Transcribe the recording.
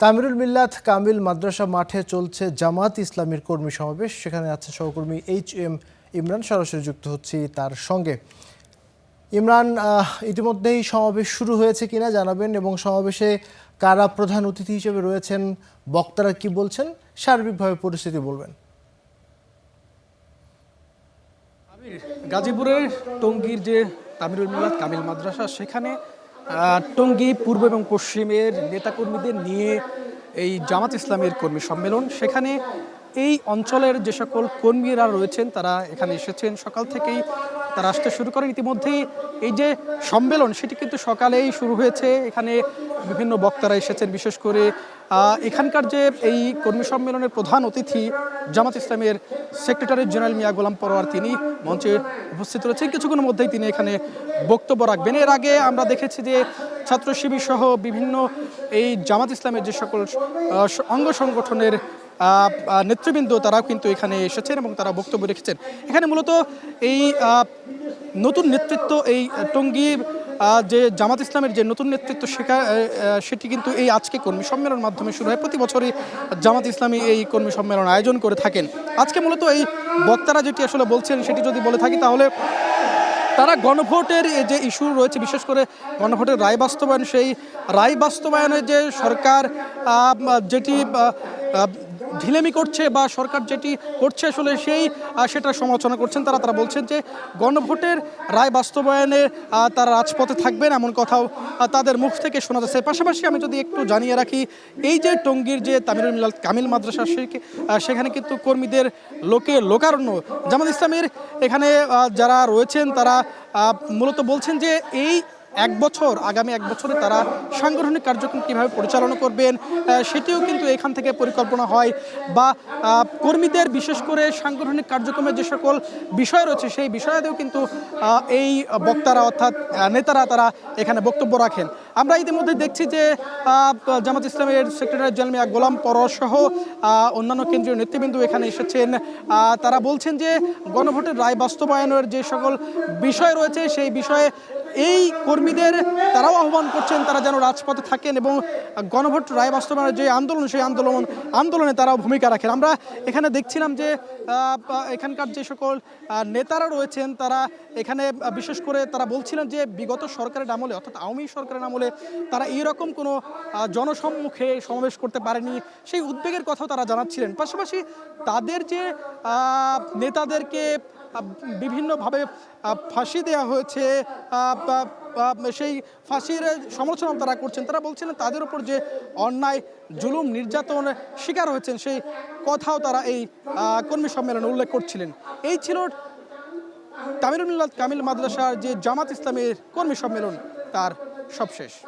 তামিরুল মিল্লাত কামিল মাদ্রাসা মাঠে চলছে জামাত ইসলামীর কর্মী সমাবেশ। সেখানে আছে সহকর্মী এইচ.এম. ইমরান, সরাসরি যুক্ত হচ্ছি তার সঙ্গে। ইমরান, ইতিমধ্যেই সমাবেশ শুরু হয়েছে কিনা জানাবেন, এবং সমাবেশে কারা প্রধান অতিথি হিসেবে রয়েছেন, বক্তারা কি বলছেন, সার্বিকভাবে পরিস্থিতি বলবেন। গাজীপুরের টঙ্গীর যে তামিরুল মিল্লাত কামিল মাদ্রাসা, সেখানে টঙ্গী পূর্ব এবং পশ্চিমের নেতাকর্মীদের নিয়ে এই জামাত ইসলামের কর্মী সম্মেলন। সেখানে এই অঞ্চলের যে সকল কর্মীরা রয়েছেন তারা এখানে এসেছেন, সকাল থেকেই তারা আসতে শুরু করেন। ইতিমধ্যেই এই যে সম্মেলন সেটি কিন্তু সকালেই শুরু হয়েছে। এখানে বিভিন্ন বক্তারা এসেছেন, বিশেষ করে এখানকার যে এই কর্মী সম্মেলনের প্রধান অতিথি জামাত ইসলামের সেক্রেটারি জেনারেল মিয়া গোলাম পরোয়ার, তিনি মঞ্চে উপস্থিত রয়েছেন। কিছুক্ষণের মধ্যেই তিনি এখানে বক্তব্য রাখবেন। এর আগে আমরা দেখেছি যে ছাত্র শিবির সহ বিভিন্ন এই জামাত ইসলামের যে সকল অঙ্গ সংগঠনের নেতৃবৃন্দ তারাও কিন্তু এখানে এসেছেন এবং তারা বক্তব্য রেখেছেন। এখানে মূলত এই নতুন নেতৃত্ব, এই টঙ্গী যে জামাত ইসলামের যে নতুন নেতৃত্ব সেটি কিন্তু এই আজকে কর্মী সম্মেলনের মাধ্যমে শুরু হয়। প্রতি বছরই জামাত ইসলামী এই কর্মী সম্মেলন আয়োজন করে থাকেন। আজকে মূলত এই বক্তারা যেটি আসলে বলছেন সেটি যদি বলে থাকি, তাহলে তারা গণভোটের যে ইস্যু রয়েছে, বিশেষ করে গণভোটের রায় বাস্তবায়ন, সেই রায় বাস্তবায়নে যে সরকার যেটি ঢিলেমি করছে বা সরকার যেটি করছে আসলে সেটা সমালোচনা করছেন। তারা বলছেন যে গণভোটের রায় বাস্তবায়নে তারা রাজপথে থাকবেন, এমন কথাও তাদের মুখ থেকে শোনা যাচ্ছে। পাশাপাশি আমি যদি একটু জানিয়ে রাখি, এই যে টঙ্গীর যে তামিরুল মিল্লাত কামিল মাদ্রাসা, সেখানে কিন্তু কর্মীদের লোকারণ্য। জামাত ইসলামের এখানে যারা রয়েছেন তারা মূলত বলছেন যে আগামী এক বছরে তারা সাংগঠনিক কার্যক্রম কীভাবে পরিচালনা করবেন সেটিও কিন্তু এখান থেকে পরিকল্পনা হয়, বা কর্মীদের বিশেষ করে সাংগঠনিক কার্যক্রমের যে সকল বিষয় রয়েছে সেই বিষয়েও কিন্তু এই বক্তারা অর্থাৎ নেতারা তারা এখানে বক্তব্য রাখেন। আমরা ইতিমধ্যে দেখছি যে জামাত ইসলামের সেক্রেটারি জেনারেল মিয়া গোলাম পরোয়ার সহ অন্যান্য কেন্দ্রীয় নেতৃবৃন্দ এখানে এসেছেন। তারা বলছেন যে গণভোটের রায় বাস্তবায়নের যে সকল বিষয় রয়েছে সেই বিষয়ে এই কর্মীদের তারাও আহ্বান করছেন তারা যেন রাজপথে থাকেন এবং গণভোট রায় বাস্তবায়নের যে আন্দোলন, সেই আন্দোলনে তারাও ভূমিকা রাখেন। আমরা এখানে দেখছিলাম যে এখানকার যে সকল নেতারা রয়েছেন তারা এখানে বিশেষ করে তারা বলছিলেন যে বিগত সরকারের আমলে, অর্থাৎ আওয়ামী সরকারের আমলে তারা এইরকম কোনো জনসম্মুখে সমাবেশ করতে পারেনি, সেই উদ্বেগের কথাও তারা জানাচ্ছিলেন। পাশাপাশি তাদের যে নেতাদেরকে বিভিন্নভাবে ফাঁসি দেওয়া হয়েছে, সেই ফাঁসির সমালোচনা তারা করছেন। তারা বলছেন তাদের উপর যে অন্যায় জুলুম নির্যাতন শিকার হয়েছেন সেই কথাও তারা এই কর্মী সম্মেলনে উল্লেখ করছিলেন। এই ছিল তামিরুল মিল্লাত কামিল মাদ্রাসার যে জামাত ইসলামের কর্মী সম্মেলন তার সবশেষ।